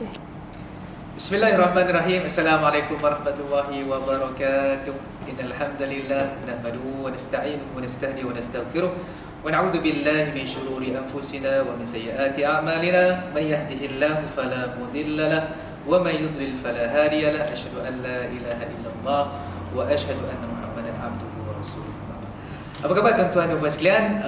Okay. Bismillahirrahmanirrahim. Assalamualaikum warahmatullahi wabarakatuh. Innal hamdalillah nahmaduhu wa nasta'inuhu wa nastahdihi wa nastaghfiruh wa na'udzu billahi min shururi anfusina wa min sayyiati a'malina. May yahdihillahu fala mudilla lahu wa may yudlil fala hadiya lahu. Asyhadu an la ilaha illallah wa asyhadu anna Muhammadan abduhu wa rasuluh. Apa khabar tuan-tuan dan puan sekalian?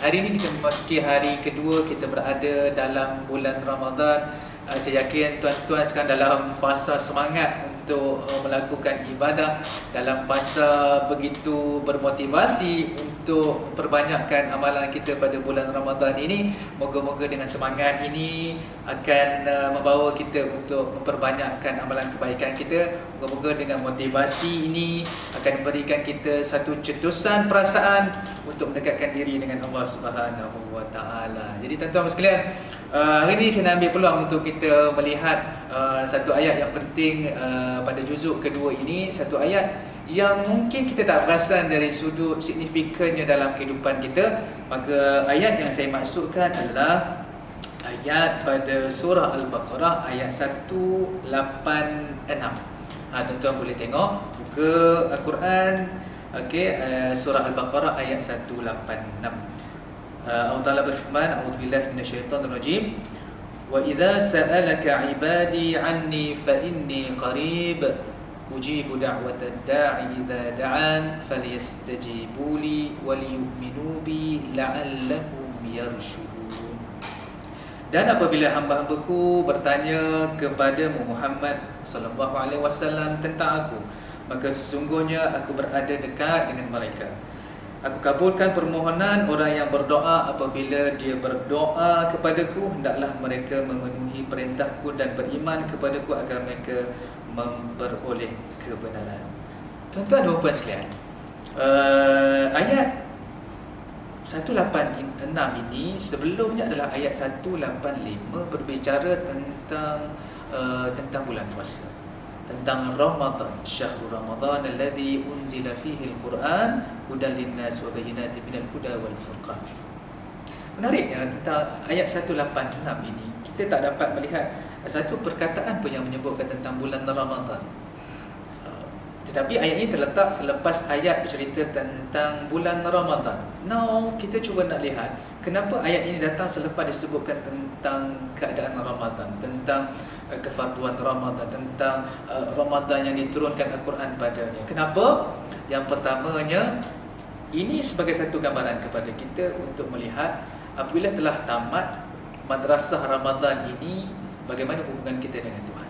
Hari ini kita memasuki hari kedua kita berada dalam bulan Ramadan. Saya yakin tuan-tuan sekarang dalam fasa semangat untuk melakukan ibadah, dalam fasa begitu bermotivasi untuk perbanyakkan amalan kita pada bulan Ramadan ini. Moga-moga dengan semangat ini akan membawa kita untuk memperbanyakkan amalan kebaikan kita. Moga-moga dengan motivasi ini akan memberikan kita satu cetusan perasaan untuk mendekatkan diri dengan Allah Subhanahu wa taala. Jadi tuan-tuan sekalian, hari ini saya nak ambil peluang untuk kita melihat satu ayat yang penting pada juzuk kedua ini. Satu ayat yang mungkin kita tak perasan dari sudut signifikannya dalam kehidupan kita. Maka ayat yang saya maksudkan adalah ayat pada surah Al-Baqarah ayat 186. Tuan-tuan boleh tengok, buka Al-Quran, surah Al-Baqarah ayat 186. Allah Ta'ala berfirman, a'udzubillahi minasyaitonir rajim, wa idza sa'alaka 'ibadi 'anni fa inni qarib ujibu da'watad da'i idza da'an falyastajibu li wa liyu'minu bi la'allahum yarshudun. Dan apabila hamba-hambaku bertanya kepadamu Muhammad sallallahu alaihi wasallam tentang aku, maka sesungguhnya aku berada dekat dengan mereka. Aku kabulkan permohonan orang yang berdoa apabila dia berdoa kepadaku. Hendaklah mereka memenuhi perintahku dan beriman kepadaku agar mereka memperoleh kebenaran. Tuan-tuan dan puan sekalian, ayat 186 ini sebelumnya adalah ayat 185 berbicara tentang bulan puasa, tentang Ramadan, syahrul Ramadan alladhi unzila fihi al-Quran hudan linnas wa bayyinatin minal huda wal furqan. Menariknya tentang ayat 186 ini, kita tak dapat melihat satu perkataan pun yang menyebutkan tentang bulan Ramadan. Tetapi ayat ini terletak selepas ayat bercerita tentang bulan Ramadan. Now kita cuba nak lihat kenapa ayat ini datang selepas disebutkan tentang keadaan Ramadan, tentang kefarduan Ramadan, tentang Ramadan yang diturunkan Al-Quran padanya. Kenapa? Yang pertamanya, ini sebagai satu gambaran kepada kita untuk melihat apabila telah tamat madrasah Ramadan ini, bagaimana hubungan kita dengan Tuhan.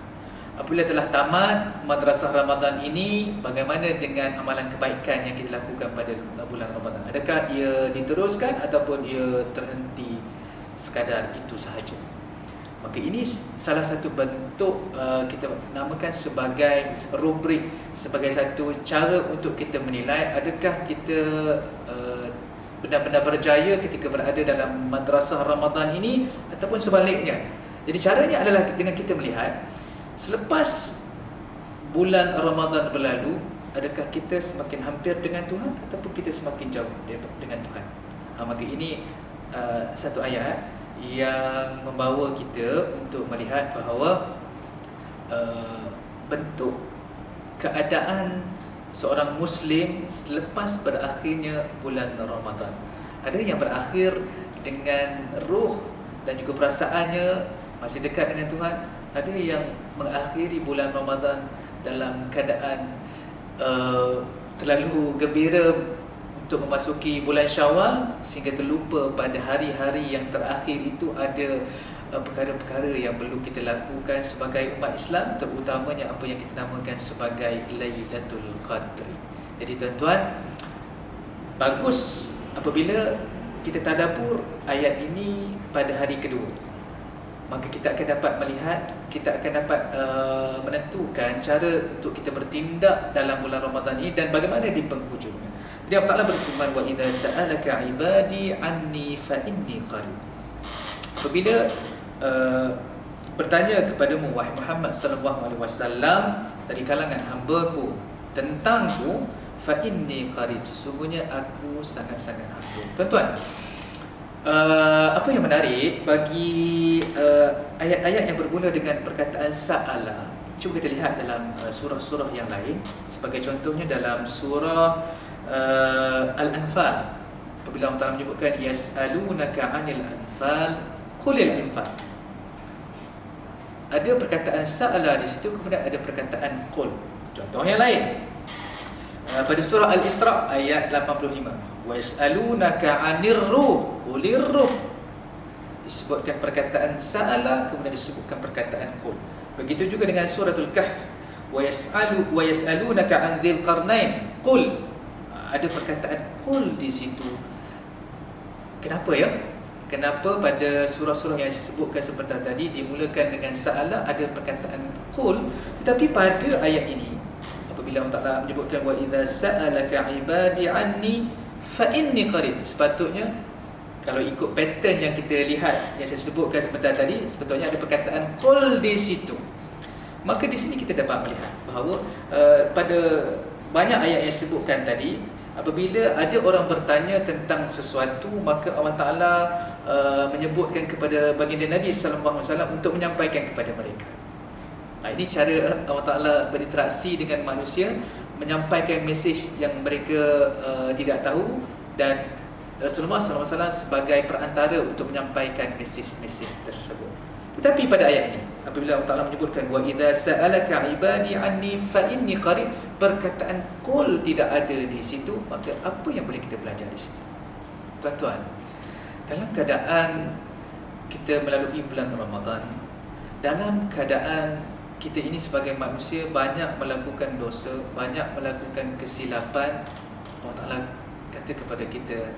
Apabila telah tamat madrasah Ramadan ini, bagaimana dengan amalan kebaikan yang kita lakukan pada bulan Ramadan. Adakah ia diteruskan ataupun ia terhenti sekadar itu sahaja. Maka ini salah satu bentuk kita namakan sebagai rubrik, sebagai satu cara untuk kita menilai adakah kita benar-benar berjaya ketika berada dalam madrasah Ramadan ini ataupun sebaliknya. Jadi caranya adalah dengan kita melihat selepas bulan Ramadan berlalu, adakah kita semakin hampir dengan Tuhan ataupun kita semakin jauh dengan Tuhan. Maka ini satu ayat yang membawa kita untuk melihat bahawa bentuk keadaan seorang Muslim selepas berakhirnya bulan Ramadan. Ada yang berakhir dengan ruh dan juga perasaannya masih dekat dengan Tuhan. Ada yang mengakhiri bulan Ramadan dalam keadaan terlalu gembira untuk memasuki bulan Syawal, sehingga terlupa pada hari-hari yang terakhir itu ada perkara-perkara yang perlu kita lakukan sebagai umat Islam, terutamanya apa yang kita namakan sebagai Lailatul Qadri. Jadi tuan-tuan, bagus apabila kita tadabbur ayat ini pada hari kedua. Maka kita akan dapat melihat, kita akan dapat menentukan cara untuk kita bertindak dalam bulan Ramadan ini dan bagaimana di penghujungnya. Jadi Allah Ta'ala berfirman, wa idza sa'alaka 'ibadi 'anni fa inni qarib. Apabila bertanya kepadamu wahai Muhammad sallallahu alaihi wasallam dari kalangan hamba-Ku tentangku, fa inni qarib, sesungguhnya aku sangat-sangat hampir. Tuan-tuan, apa yang menarik bagi ayat-ayat yang bermula dengan perkataan sa'ala. Cuba kita lihat dalam surah-surah yang lain. Sebagai contohnya dalam surah Al-Anfal, apabila Allah Ta'ala menyebutkan yas'alunaka 'anil anfal qulil anfal, ada perkataan sa'ala di situ, kemudian ada perkataan qul. Contoh yang lain pada surah Al-Isra ayat 85, wa yas'alunaka 'anir ruh qulir ruh, disebutkan perkataan sa'ala, kemudian disebutkan perkataan qul. Begitu juga dengan suratul Kahf, wa yas'alunaka 'an dzil qarnain qul, ada perkataan qul di situ. Kenapa ya? Kenapa pada surah-surah yang saya sebutkan seperti tadi dimulakan dengan sa'ala, ada perkataan qul, tetapi pada ayat ini apabila Allah Ta'ala menyebutkan wa idza sa'alaka 'ibadi 'anni fa inni qarib, sepatutnya kalau ikut pattern yang kita lihat yang saya sebutkan sebentar tadi, sepatutnya ada perkataan qul di situ. Maka di sini kita dapat melihat bahawa pada banyak ayat yang disebutkan tadi, apabila ada orang bertanya tentang sesuatu, maka Allah Ta'ala menyebutkan kepada baginda Nabi SAW untuk menyampaikan kepada mereka. Ini cara Allah Ta'ala berinteraksi dengan manusia, menyampaikan mesej yang mereka tidak tahu, dan Rasulullah SAW sebagai perantara untuk menyampaikan mesej-mesej tersebut. Tetapi pada ayat ini, apabila Allah Ta'ala menyebutkan wa idza sa'alaka 'ibadi 'anni fa inni qarib, perkataan qul tidak ada di situ, maka apa yang boleh kita belajar di sini? Tuan-tuan, dalam keadaan kita melalui bulan Ramadan, dalam keadaan kita ini sebagai manusia banyak melakukan dosa, banyak melakukan kesilapan, Allah Ta'ala kata kepada kita,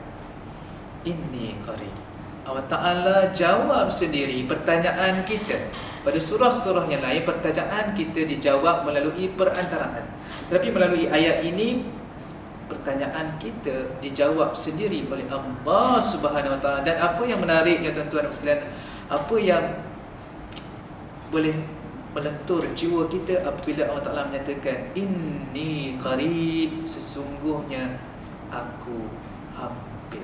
inni qarib. Allah Ta'ala jawab sendiri pertanyaan kita. Pada surah-surah yang lain, pertanyaan kita dijawab melalui perantaraan. Tetapi melalui ayat ini, pertanyaan kita dijawab sendiri oleh Allah Subhanahu Wa Ta'ala. Dan apa yang menariknya tuan-tuan dan sekalian, apa yang boleh melentur jiwa kita apabila Allah Ta'ala menyatakan inni qarib, sesungguhnya aku hampir.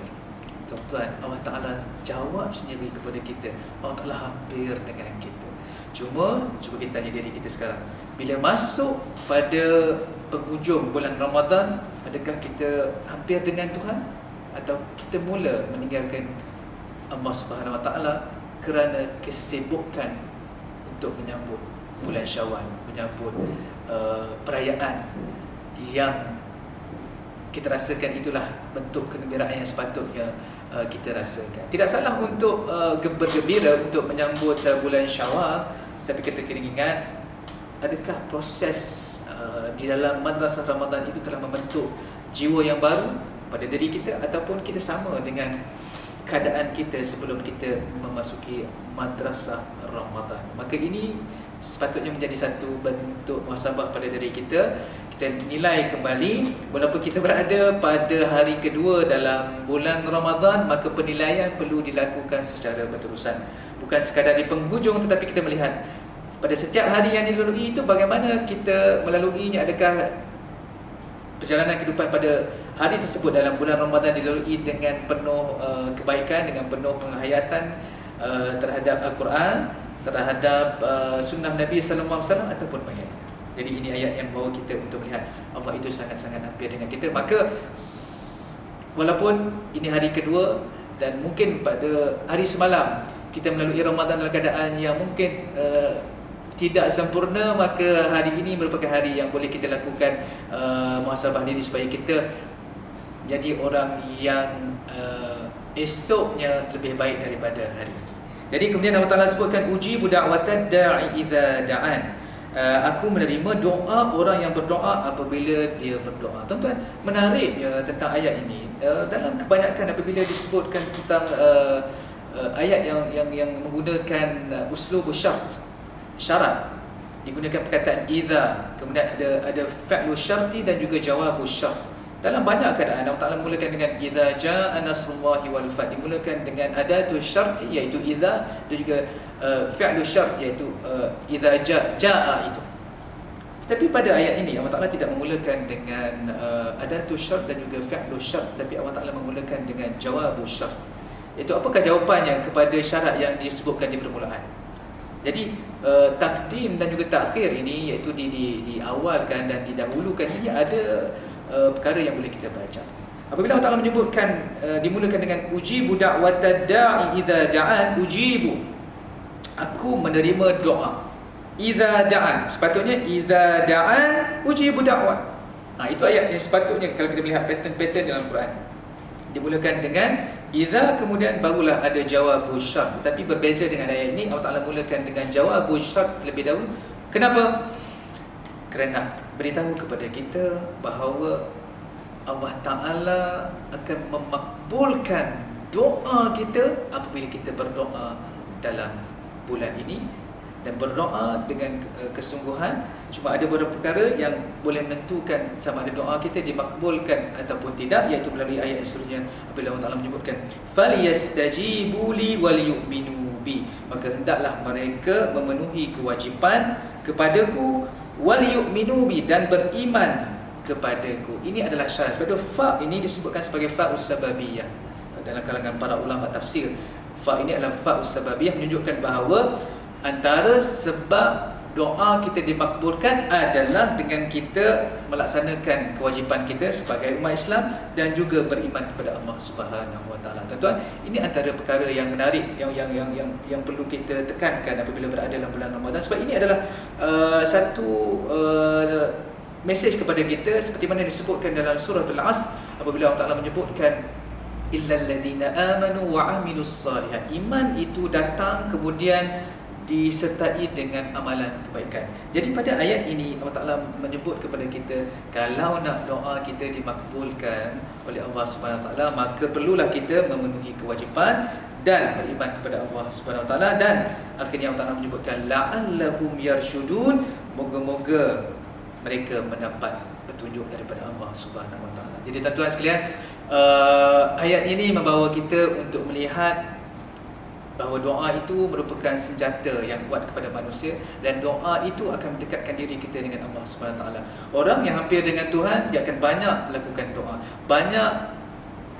Tuan-tuan, Allah Ta'ala jawab sendiri kepada kita, Allah Ta'ala hampir dengan kita. Cuba kita tanya diri kita sekarang, bila masuk pada penghujung bulan Ramadan, adakah kita hampir dengan Tuhan? Atau kita mula meninggalkan Allah Subhanahu Wa Ta'ala kerana kesibukan untuk menyambut bulan Syawal, menyambut perayaan yang kita rasakan itulah bentuk kegembiraan yang sepatutnya kita rasakan. Tidak salah untuk bergembira untuk menyambut bulan Syawal, tapi kita kena ingat, adakah proses di dalam madrasah Ramadan itu telah membentuk jiwa yang baru pada diri kita, ataupun kita sama dengan keadaan kita sebelum kita memasuki madrasah Ramadan. Maka ini sepatutnya menjadi satu bentuk muhasabah pada diri kita. Kita nilai kembali, walaupun kita berada pada hari kedua dalam bulan Ramadan, maka penilaian perlu dilakukan secara berterusan. Bukan sekadar di penghujung, tetapi kita melihat pada setiap hari yang dilalui itu bagaimana kita melaluinya. Adakah perjalanan kehidupan pada hari tersebut dalam bulan Ramadan dilalui dengan penuh kebaikan, dengan penuh penghayatan terhadap Al-Quran, terhadap sunnah Nabi SAW, ataupun bagaimana. Jadi ini ayat yang bawa kita untuk melihat Allah itu sangat-sangat hampir dengan kita. Maka walaupun ini hari kedua dan mungkin pada hari semalam kita melalui Ramadan dalam keadaan yang mungkin tidak sempurna, maka hari ini merupakan hari yang boleh kita lakukan muhasabah diri supaya kita jadi orang yang esoknya lebih baik daripada hari ini. Jadi kemudian Allah Ta'ala sebutkan ujibu da'watad da'i idza da'an, aku menerima doa orang yang berdoa apabila dia berdoa. Tuan-tuan, menariknya tentang ayat ini, dalam kebanyakan apabila disebutkan tentang ayat yang menggunakan uslub syarat, digunakan perkataan idza, kemudian ada fa'lu syarti dan juga jawabu syart. Dalam banyak keadaan Allah Ta'ala mulakan dengan idza jaa nasrullahi wal fath, dimulakan dengan adatu syarti iaitu idza, dan juga fi'lu syart iaitu idza jaa itu. Tetapi pada ayat ini Allah Ta'ala tidak memulakan dengan adatu syart dan juga fi'lu syart, tapi Allah Ta'ala memulakan dengan jawabu syart. Itu apakah jawapannya kepada syarat yang disebutkan di permulaan? Jadi takdim dan juga takhir ini, iaitu diawalkan dan didahulukan, ini ada perkara yang boleh kita baca. Apabila Allah Ta'ala menyebutkan dimulakan dengan ujibu da'watad da'i idza da'an, ujibu, aku menerima doa. Idza da'an, sepatutnya idza da'an ujibu da'wat. Itu ayat yang sepatutnya kalau kita melihat pattern-pattern dalam Quran. Dimulakan dengan idza, kemudian barulah ada jawabus syart. Tetapi berbeza dengan ayat ini, Allah Ta'ala mulakan dengan jawabus syart terlebih dahulu. Kenapa? Kerana beritahu kepada kita bahawa Allah Ta'ala akan memakbulkan doa kita apabila kita berdoa dalam bulan ini, dan berdoa dengan kesungguhan. Cuma ada beberapa perkara yang boleh menentukan sama ada doa kita dimakbulkan ataupun tidak, iaitu melalui ayat yang seterusnya apabila Allah Ta'ala menyebutkan falyastajibu li waliyu'minu bi, maka hendaklah mereka memenuhi kewajipan kepadaku, waliyu'minu bi, dan beriman kepadaku. Ini adalah syarat. Sebab itu fa ini disebutkan sebagai fa'us sababiyah dalam kalangan para ulama tafsir. Fa ini adalah fa'us sababiyah, menunjukkan bahawa antara sebab doa kita dimakbulkan adalah dengan kita melaksanakan kewajipan kita sebagai umat Islam dan juga beriman kepada Allah Subhanahu Wa Taala. Tuan-tuan, ini antara perkara yang menarik yang perlu kita tekankan apabila berada dalam bulan Ramadan, sebab ini adalah satu mesej kepada kita seperti mana disebutkan dalam surah Al-Asr apabila Allah Ta'ala menyebutkan illal ladzina amanu wa amilus salihat. Iman itu datang kemudian disertai dengan amalan kebaikan. Jadi pada ayat ini Allah Ta'ala menyebut kepada kita, kalau nak doa kita dimakbulkan oleh Allah Subhanahu Wa Taala, maka perlulah kita memenuhi kewajipan dan beriman kepada Allah Subhanahu Wa Taala. Dan akhirnya Allah Ta'ala menyebutkan la'allahum yarshudun, moga-moga mereka mendapat petunjuk daripada Allah Subhanahu Wa Taala. Jadi tuan-tuan sekalian, ayat ini membawa kita untuk melihat bahawa doa itu merupakan senjata yang kuat kepada manusia, dan doa itu akan mendekatkan diri kita dengan Allah Subhanahu Wa Taala. Orang yang hampir dengan Tuhan, dia akan banyak melakukan doa, banyak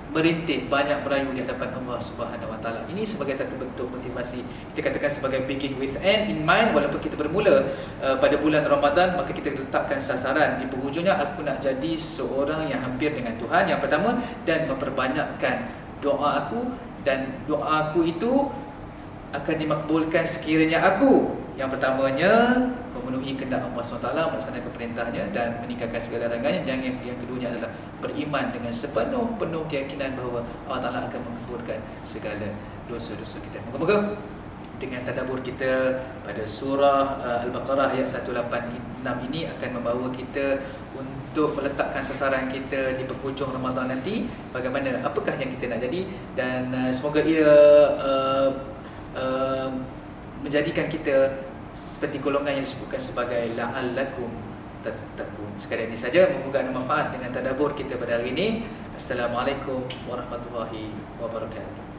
merintih, banyak merayu di hadapan Allah Subhanahu Wa Taala. Ini sebagai satu bentuk motivasi. Kita katakan sebagai begin with end in mind. Walaupun kita bermula pada bulan Ramadan, maka kita letakkan sasaran di penghujungnya, aku nak jadi seorang yang hampir dengan Tuhan yang pertama, dan memperbanyakkan doa aku, dan doa aku itu akan dimakbulkan sekiranya aku yang pertamanya memenuhi kehendak Allah SWT, melaksanakan perintahnya dan meninggalkan segala larangannya, dan yang keduanya adalah beriman dengan sepenuh-penuh keyakinan bahawa Allah Ta'ala akan mengabulkan segala dosa-dosa kita. Moga-moga dengan tadabbur kita pada surah Al-Baqarah ayat 186 ini akan membawa kita untuk meletakkan sasaran kita di penghujung Ramadan nanti, bagaimana, apakah yang kita nak jadi, dan semoga ia menjadikan kita seperti golongan yang disebutkan sebagai la'allakum tattaqun. Sekadar ini saja, semoga ada manfaat dengan tadabbur kita pada hari ini. Assalamualaikum warahmatullahi wabarakatuh.